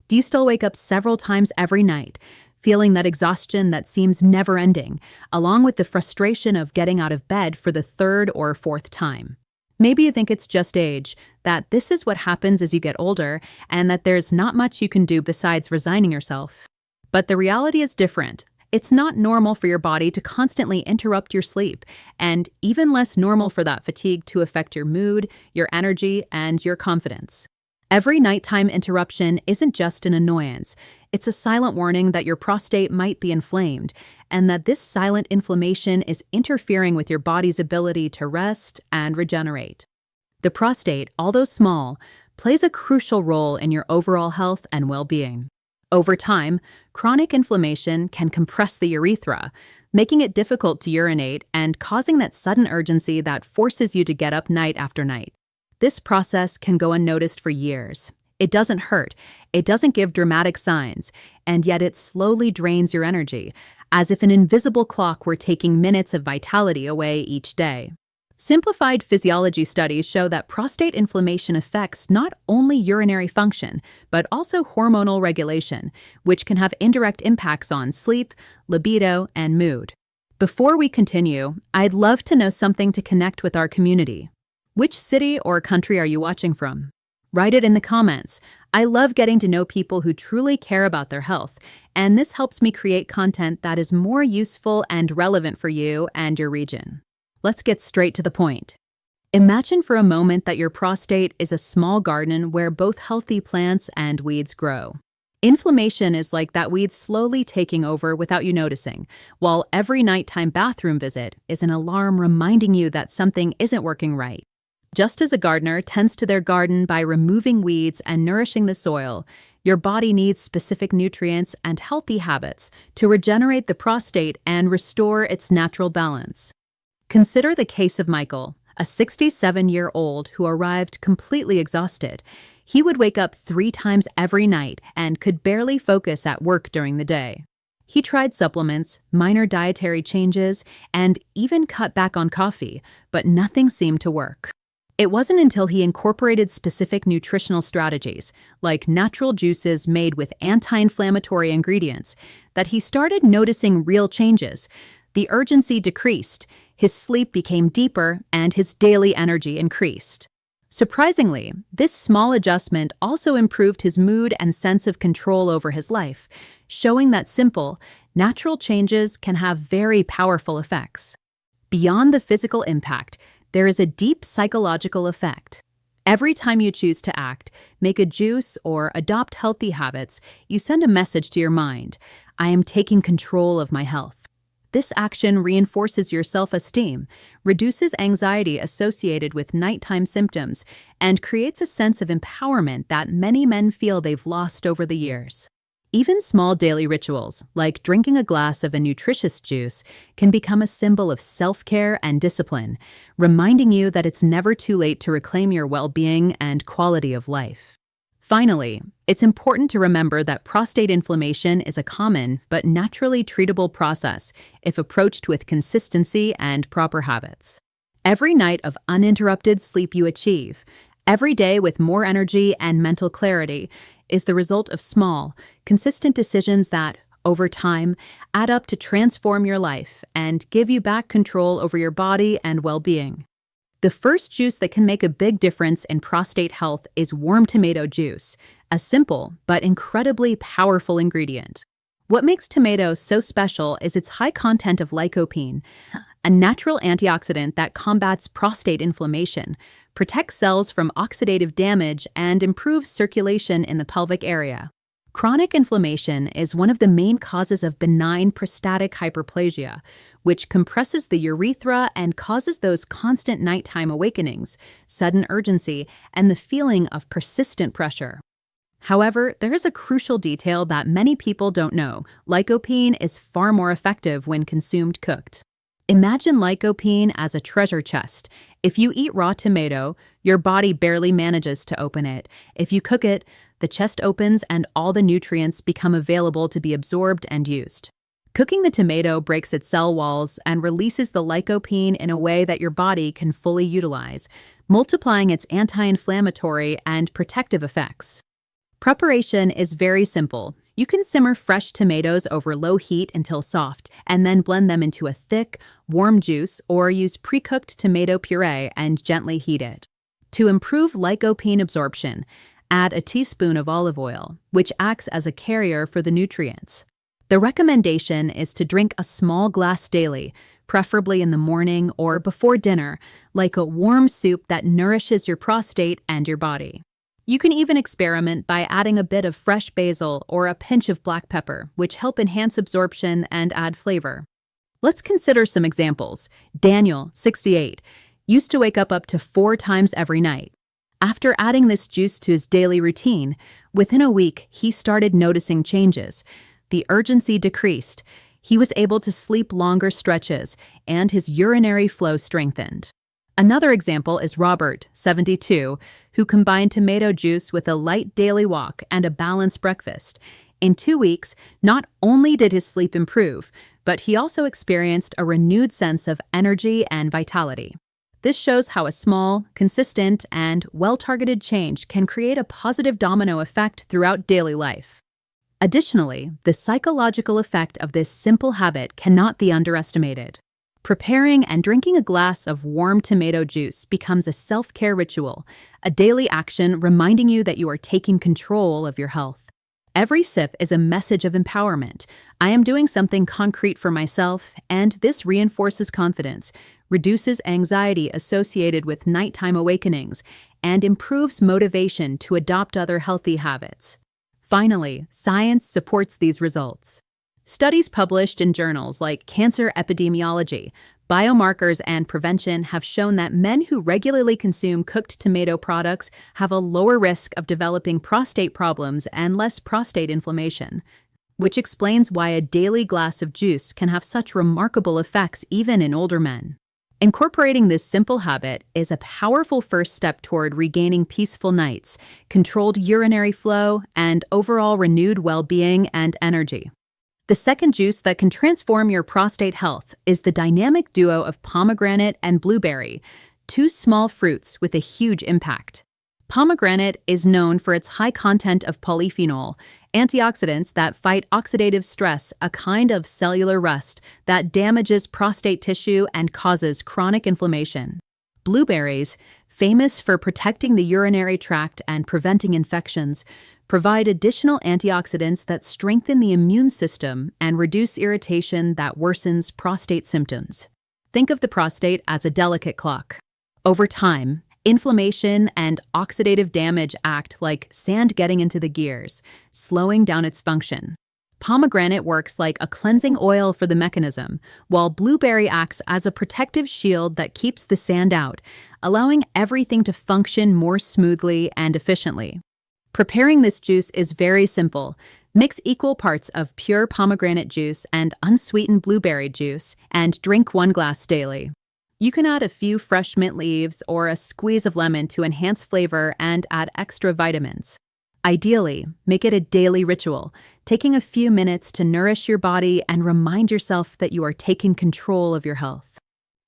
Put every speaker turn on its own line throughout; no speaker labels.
Do you still wake up several times every night, feeling that exhaustion that seems never ending, along with the frustration of getting out of bed for the third or fourth time? Maybe you think it's just age, that this is what happens as you get older, and that there's not much you can do besides resigning yourself. But the reality is different. It's not normal for your body to constantly interrupt your sleep, and even less normal for that fatigue to affect your mood, your energy, and your confidence. Every nighttime interruption isn't just an annoyance. It's a silent warning that your prostate might be inflamed, and that this silent inflammation is interfering with your body's ability to rest and regenerate. The prostate, although small, plays a crucial role in your overall health and well-being. Over time, chronic inflammation can compress the urethra, making it difficult to urinate and causing that sudden urgency that forces you to get up night after night. This process can go unnoticed for years. It doesn't hurt, it doesn't give dramatic signs, and yet it slowly drains your energy, as if an invisible clock were taking minutes of vitality away each day. Simplified physiology studies show that prostate inflammation affects not only urinary function, but also hormonal regulation, which can have indirect impacts on sleep, libido, and mood. Before we continue, I'd love to know something to connect with our community. Which city or country are you watching from? Write it in the comments. I love getting to know people who truly care about their health, and this helps me create content that is more useful and relevant for you and your region. Let's get straight to the point. Imagine for a moment that your prostate is a small garden where both healthy plants and weeds grow. Inflammation is like that weed slowly taking over without you noticing, while every nighttime bathroom visit is an alarm reminding you that something isn't working right. Just as a gardener tends to their garden by removing weeds and nourishing the soil, your body needs specific nutrients and healthy habits to regenerate the prostate and restore its natural balance. Consider the case of Michael, a 67-year-old who arrived completely exhausted. He would wake up 3 times every night and could barely focus at work during the day. He tried supplements, minor dietary changes, and even cut back on coffee, but nothing seemed to work. It wasn't until he incorporated specific nutritional strategies, like natural juices made with anti-inflammatory ingredients, that he started noticing real changes. The urgency decreased, his sleep became deeper, and his daily energy increased. Surprisingly, this small adjustment also improved his mood and sense of control over his life, showing that simple, natural changes can have very powerful effects. Beyond the physical impact, there is a deep psychological effect. Every time you choose to act, make a juice, or adopt healthy habits, you send a message to your mind: I am taking control of my health. This action reinforces your self-esteem, reduces anxiety associated with nighttime symptoms, and creates a sense of empowerment that many men feel they've lost over the years. Even small daily rituals, like drinking a glass of a nutritious juice, can become a symbol of self-care and discipline, reminding you that it's never too late to reclaim your well-being and quality of life. Finally, it's important to remember that prostate inflammation is a common but naturally treatable process if approached with consistency and proper habits. Every night of uninterrupted sleep you achieve, every day with more energy and mental clarity, is the result of small, consistent decisions that, over time, add up to transform your life and give you back control over your body and well-being. The first juice that can make a big difference in prostate health is warm tomato juice, a simple but incredibly powerful ingredient. What makes tomato so special is its high content of lycopene, a natural antioxidant that combats prostate inflammation, protects cells from oxidative damage, and improves circulation in the pelvic area. Chronic inflammation is one of the main causes of benign prostatic hyperplasia, which compresses the urethra and causes those constant nighttime awakenings, sudden urgency, and the feeling of persistent pressure. However, there is a crucial detail that many people don't know. Lycopene is far more effective when consumed cooked. Imagine lycopene as a treasure chest. If you eat raw tomato, your body barely manages to open it. If you cook it, the chest opens and all the nutrients become available to be absorbed and used. Cooking the tomato breaks its cell walls and releases the lycopene in a way that your body can fully utilize, multiplying its anti-inflammatory and protective effects. Preparation is very simple. You can simmer fresh tomatoes over low heat until soft, and then blend them into a thick, warm juice or use pre-cooked tomato puree and gently heat it. To improve lycopene absorption, add a teaspoon of olive oil, which acts as a carrier for the nutrients. The recommendation is to drink a small glass daily, preferably in the morning or before dinner, like a warm soup that nourishes your prostate and your body. You can even experiment by adding a bit of fresh basil or a pinch of black pepper, which help enhance absorption and add flavor. Let's consider some examples. Daniel, 68, used to wake up to 4 times every night. After adding this juice to his daily routine, within a week he started noticing changes. The urgency decreased, he was able to sleep longer stretches, and his urinary flow strengthened. Another example is Robert, 72, who combined tomato juice with a light daily walk and a balanced breakfast. In 2 weeks, not only did his sleep improve, but he also experienced a renewed sense of energy and vitality. This shows how a small, consistent, and well-targeted change can create a positive domino effect throughout daily life. Additionally, the psychological effect of this simple habit cannot be underestimated. Preparing and drinking a glass of warm tomato juice becomes a self-care ritual, a daily action reminding you that you are taking control of your health. Every sip is a message of empowerment. I am doing something concrete for myself, and this reinforces confidence, reduces anxiety associated with nighttime awakenings, and improves motivation to adopt other healthy habits. Finally, science supports these results. Studies published in journals like Cancer Epidemiology, Biomarkers and Prevention have shown that men who regularly consume cooked tomato products have a lower risk of developing prostate problems and less prostate inflammation, which explains why a daily glass of juice can have such remarkable effects even in older men. Incorporating this simple habit is a powerful first step toward regaining peaceful nights, controlled urinary flow, and overall renewed well-being and energy. The second juice that can transform your prostate health is the dynamic duo of pomegranate and blueberry, 2 small fruits with a huge impact. Pomegranate is known for its high content of polyphenol, antioxidants that fight oxidative stress, a kind of cellular rust that damages prostate tissue and causes chronic inflammation. Blueberries, famous for protecting the urinary tract and preventing infections, provide additional antioxidants that strengthen the immune system and reduce irritation that worsens prostate symptoms. Think of the prostate as a delicate clock. Over time, inflammation and oxidative damage act like sand getting into the gears, slowing down its function. Pomegranate works like a cleansing oil for the mechanism, while blueberry acts as a protective shield that keeps the sand out, allowing everything to function more smoothly and efficiently. Preparing this juice is very simple. Mix equal parts of pure pomegranate juice and unsweetened blueberry juice and drink 1 glass daily. You can add a few fresh mint leaves or a squeeze of lemon to enhance flavor and add extra vitamins. Ideally, make it a daily ritual, taking a few minutes to nourish your body and remind yourself that you are taking control of your health.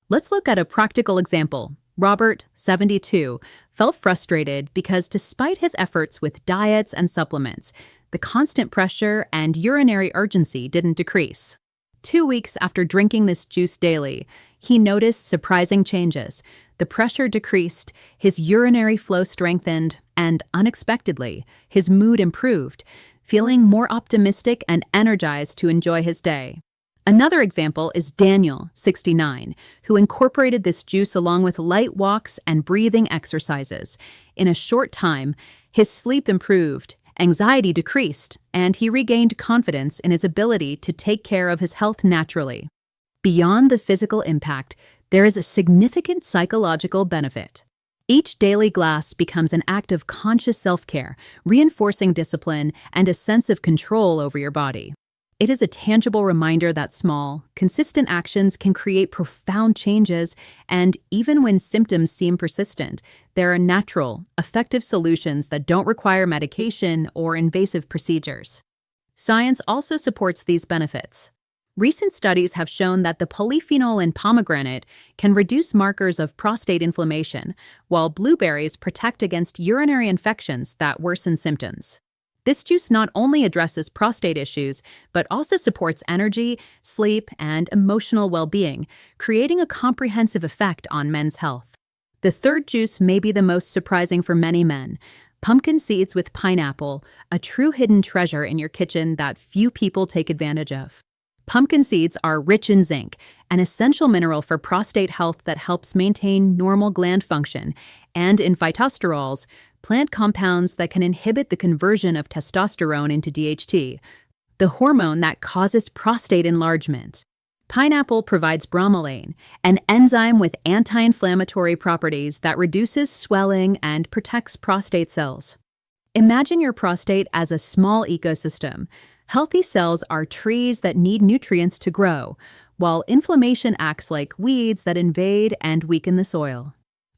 Let's look at a practical example. Robert, 72, felt frustrated because despite his efforts with diets and supplements, the constant pressure and urinary urgency didn't decrease. 2 weeks after drinking this juice daily, he noticed surprising changes. The pressure decreased, his urinary flow strengthened, and unexpectedly, his mood improved, feeling more optimistic and energized to enjoy his day. Another example is Daniel, 69, who incorporated this juice along with light walks and breathing exercises. In a short time, his sleep improved, anxiety decreased, and he regained confidence in his ability to take care of his health naturally. Beyond the physical impact, there is a significant psychological benefit. Each daily glass becomes an act of conscious self-care, reinforcing discipline and a sense of control over your body. It is a tangible reminder that small, consistent actions can create profound changes, and even when symptoms seem persistent, there are natural, effective solutions that don't require medication or invasive procedures. Science also supports these benefits. Recent studies have shown that the polyphenol in pomegranate can reduce markers of prostate inflammation, while blueberries protect against urinary infections that worsen symptoms. This juice not only addresses prostate issues, but also supports energy, sleep, and emotional well-being, creating a comprehensive effect on men's health. The third juice may be the most surprising for many men. Pumpkin seeds with pineapple, a true hidden treasure in your kitchen that few people take advantage of. Pumpkin seeds are rich in zinc, an essential mineral for prostate health that helps maintain normal gland function, and in phytosterols, plant compounds that can inhibit the conversion of testosterone into DHT, the hormone that causes prostate enlargement. Pineapple provides bromelain, an enzyme with anti-inflammatory properties that reduces swelling and protects prostate cells. Imagine your prostate as a small ecosystem. Healthy cells are trees that need nutrients to grow, while inflammation acts like weeds that invade and weaken the soil.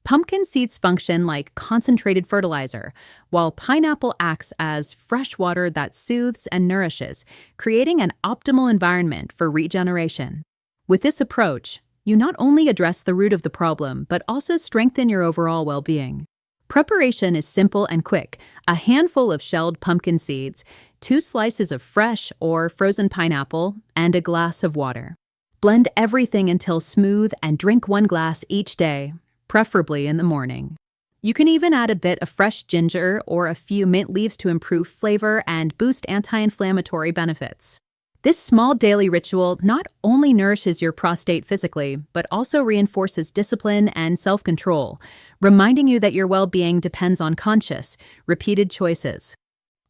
Pumpkin seeds function like concentrated fertilizer, while pineapple acts as fresh water that soothes and nourishes, creating an optimal environment for regeneration. With this approach, you not only address the root of the problem, but also strengthen your overall well-being. Preparation is simple and quick. A handful of shelled pumpkin seeds, 2 slices of fresh or frozen pineapple, and a glass of water. Blend everything until smooth and drink 1 glass each day, preferably in the morning. You can even add a bit of fresh ginger or a few mint leaves to improve flavor and boost anti-inflammatory benefits. This small daily ritual not only nourishes your prostate physically, but also reinforces discipline and self-control, reminding you that your well-being depends on conscious, repeated choices.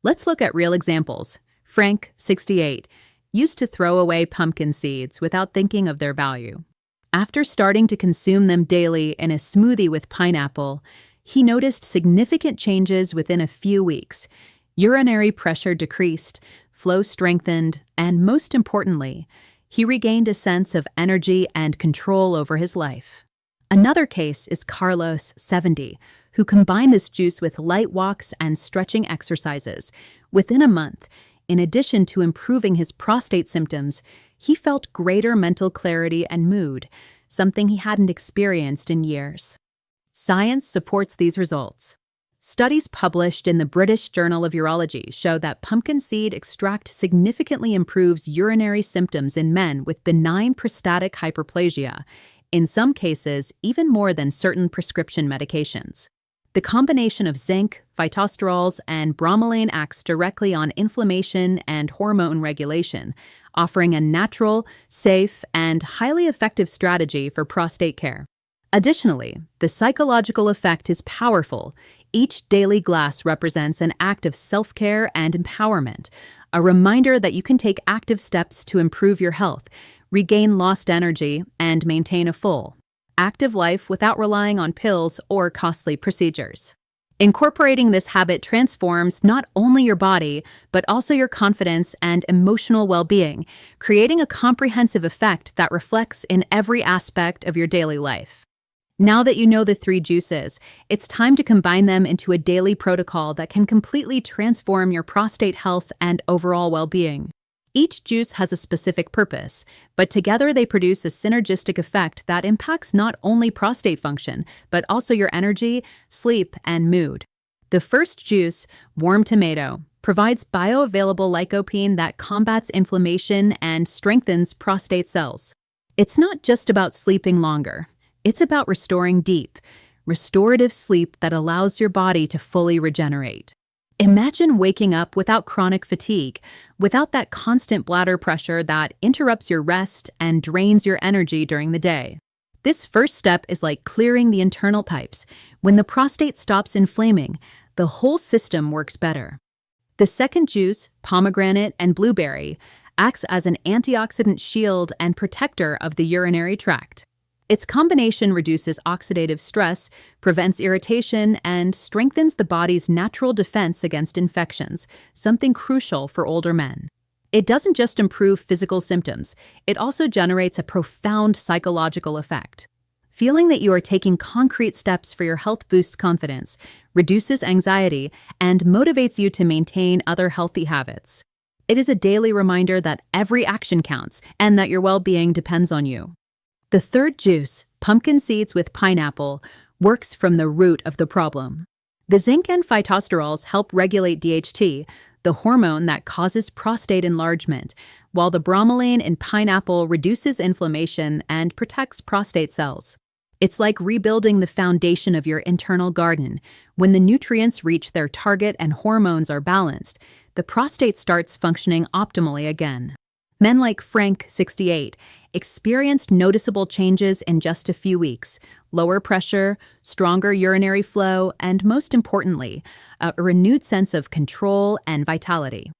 Let's look at real examples. Frank, 68, used to throw away pumpkin seeds without thinking of their value. After starting to consume them daily in a smoothie with pineapple, he noticed significant changes within a few weeks. Urinary pressure decreased, flow strengthened, and most importantly, he regained a sense of energy and control over his life. Another case is Carlos, 70, who combined this juice with light walks and stretching exercises. Within a month, in addition to improving his prostate symptoms, he felt greater mental clarity and mood, something he hadn't experienced in years. Science supports these results. Studies published in the British Journal of Urology show that pumpkin seed extract significantly improves urinary symptoms in men with benign prostatic hyperplasia, in some cases even more than certain prescription medications. The combination of zinc, phytosterols, and bromelain acts directly on inflammation and hormone regulation, offering a natural, safe, and highly effective strategy for prostate care. Additionally, the psychological effect is powerful. Each daily glass represents an act of self-care and empowerment, a reminder that you can take active steps to improve your health, regain lost energy, and maintain a full, active life without relying on pills or costly procedures. Incorporating this habit transforms not only your body, but also your confidence and emotional well-being, creating a comprehensive effect that reflects in every aspect of your daily life. Now that you know the 3 juices, it's time to combine them into a daily protocol that can completely transform your prostate health and overall well-being. Each juice has a specific purpose, but together they produce a synergistic effect that impacts not only prostate function, but also your energy, sleep, and mood. The first juice, warm tomato, provides bioavailable lycopene that combats inflammation and strengthens prostate cells. It's not just about sleeping longer. It's about restoring deep, restorative sleep that allows your body to fully regenerate. Imagine waking up without chronic fatigue, without that constant bladder pressure that interrupts your rest and drains your energy during the day. This first step is like clearing the internal pipes. When the prostate stops inflaming, the whole system works better. The second juice, pomegranate and blueberry, acts as an antioxidant shield and protector of the urinary tract. Its combination reduces oxidative stress, prevents irritation, and strengthens the body's natural defense against infections, something crucial for older men. It doesn't just improve physical symptoms, it also generates a profound psychological effect. Feeling that you are taking concrete steps for your health boosts confidence, reduces anxiety, and motivates you to maintain other healthy habits. It is a daily reminder that every action counts and that your well-being depends on you. The third juice, pumpkin seeds with pineapple, works from the root of the problem. The zinc and phytosterols help regulate DHT, the hormone that causes prostate enlargement, while the bromelain in pineapple reduces inflammation and protects prostate cells. It's like rebuilding the foundation of your internal garden. When the nutrients reach their target and hormones are balanced, the prostate starts functioning optimally again. Men like Frank, 68, experienced noticeable changes in just a few weeks: lower pressure, stronger urinary flow, and most importantly, a renewed sense of control and vitality.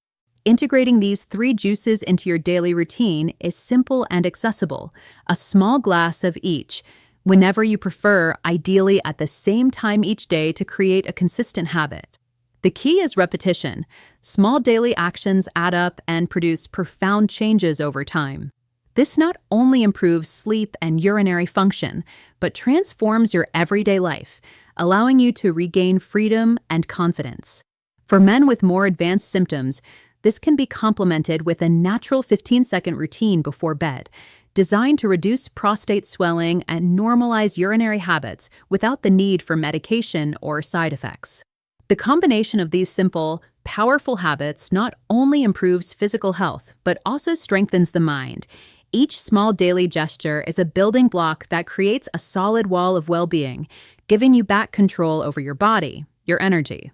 Integrating these 3 juices into your daily routine is simple and accessible: a small glass of each, whenever you prefer, ideally at the same time each day to create a consistent habit. The key is repetition. Small daily actions add up and produce profound changes over time. This not only improves sleep and urinary function, but transforms your everyday life, allowing you to regain freedom and confidence. For men with more advanced symptoms, this can be complemented with a natural 15-second routine before bed, designed to reduce prostate swelling and normalize urinary habits without the need for medication or side effects. The combination of these simple, powerful habits not only improves physical health, but also strengthens the mind. Each small daily gesture is a building block that creates a solid wall of well-being, giving you back control over your body, your energy,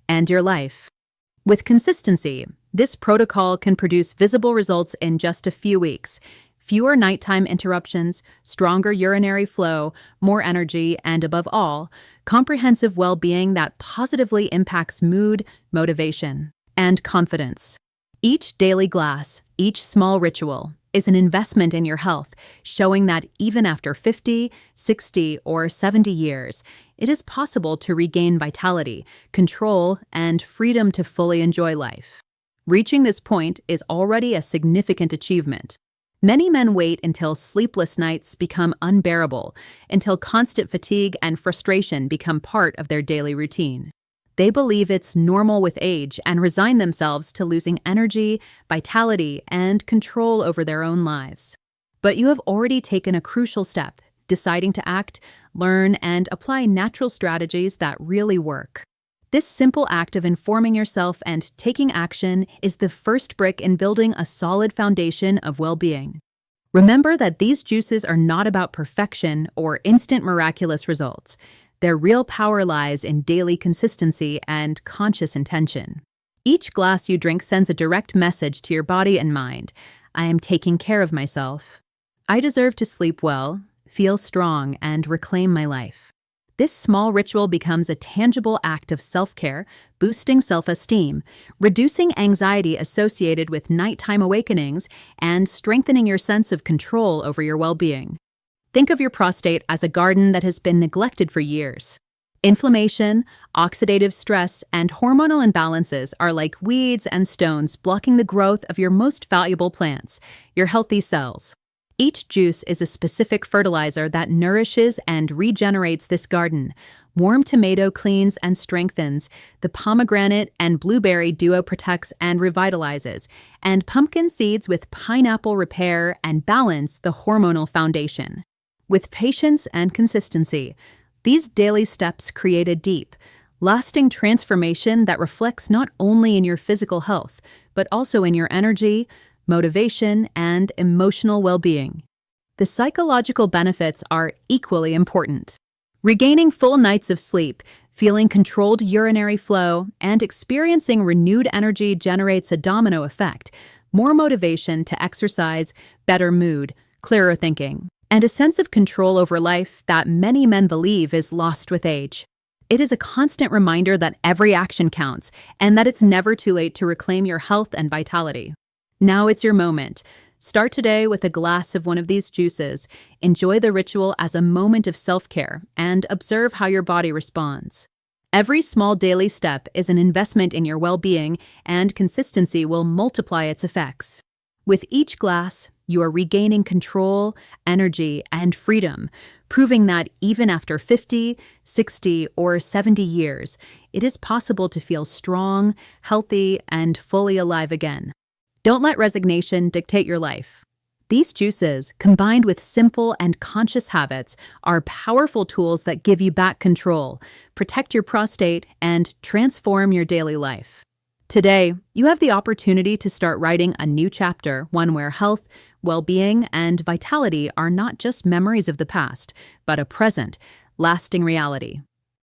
and your life. With consistency, this protocol can produce visible results in just a few weeks: fewer nighttime interruptions, stronger urinary flow, more energy, and above all, comprehensive well-being that positively impacts mood, motivation, and confidence. Each daily glass, each small ritual, is an investment in your health, showing that even after 50, 60, or 70 years, it is possible to regain vitality, control, and freedom to fully enjoy life. Reaching this point is already a significant achievement. Many men wait until sleepless nights become unbearable, until constant fatigue and frustration become part of their daily routine. They believe it's normal with age and resign themselves to losing energy, vitality, and control over their own lives. But you have already taken a crucial step, deciding to act, learn, and apply natural strategies that really work. This simple act of informing yourself and taking action is the first brick in building a solid foundation of well-being. Remember that these juices are not about perfection or instant miraculous results. Their real power lies in daily consistency and conscious intention. Each glass you drink sends a direct message to your body and mind: I am taking care of myself. I deserve to sleep well, feel strong, and reclaim my life. This small ritual becomes a tangible act of self-care, boosting self-esteem, reducing anxiety associated with nighttime awakenings, and strengthening your sense of control over your well-being. Think of your prostate as a garden that has been neglected for years. Inflammation, oxidative stress, and hormonal imbalances are like weeds and stones blocking the growth of your most valuable plants, your healthy cells. Each juice is a specific fertilizer that nourishes and regenerates this garden. Warm tomato cleans and strengthens, the pomegranate and blueberry duo protects and revitalizes, and pumpkin seeds with pineapple repair and balance the hormonal foundation. With patience and consistency, these daily steps create a deep, lasting transformation that reflects not only in your physical health, but also in your energy, motivation, and emotional well-being. The psychological benefits are equally important. Regaining full nights of sleep, feeling controlled urinary flow, and experiencing renewed energy generates a domino effect: more motivation to exercise, better mood, clearer thinking, and a sense of control over life that many men believe is lost with age. It is a constant reminder that every action counts and that it's never too late to reclaim your health and vitality. Now it's your moment. Start today with a glass of one of these juices. Enjoy the ritual as a moment of self-care and observe how your body responds. Every small daily step is an investment in your well-being, and consistency will multiply its effects. With each glass, you are regaining control, energy, and freedom, proving that even after 50, 60, or 70 years, it is possible to feel strong, healthy, and fully alive again. Don't let resignation dictate your life. These juices, combined with simple and conscious habits, are powerful tools that give you back control, protect your prostate, and transform your daily life. Today, you have the opportunity to start writing a new chapter, one where health, well-being, and vitality are not just memories of the past, but a present, lasting reality.